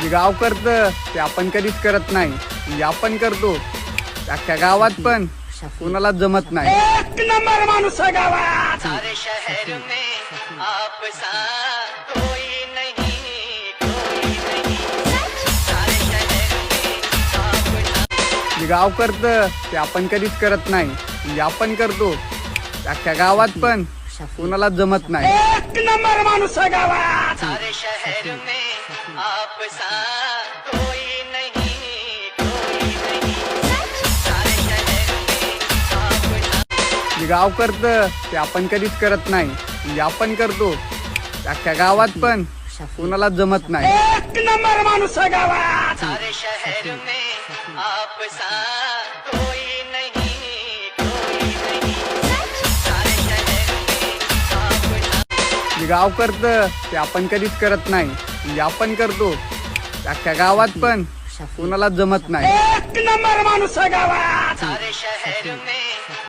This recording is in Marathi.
जे गाव करतं ते आपण कधीच करत नाही, म्हणजे आपण करतो अख्ख्या गावात पण कोणाला जमत नाही. एक नंबर माणूस है गावात. सारे शहर में आप सा कोई नहीं, कोई नहीं. सारे शहर में आप सा. जे गाव करतं ते आपण कधीच करत नाही, म्हणजे आपण करतो अख्ख्या गावात पण कोणाला जमत नाही. एक नंबर माणूस है गावात. सारे शहर में आप सा कोई नहीं, कोई नहीं. सारे शहर में आप सा. जे गाव करतं ते आपण कधीच करत नाही, म्हणजे आपण करतो अख्ख्या गावात पण कोणाला जमत नाही. एक नंबर माणूस है गावात. सारे शहर में आप सा कोई नहीं, कोई नहीं. सारे शहर में आप सा. जे गाव करतं ते आपण कधीच करत नाही, म्हणजे आपण करतो अख्ख्या गावात पण कोणाला जमत नाही. एक नंबर माणूस है गावात. सारे शहर में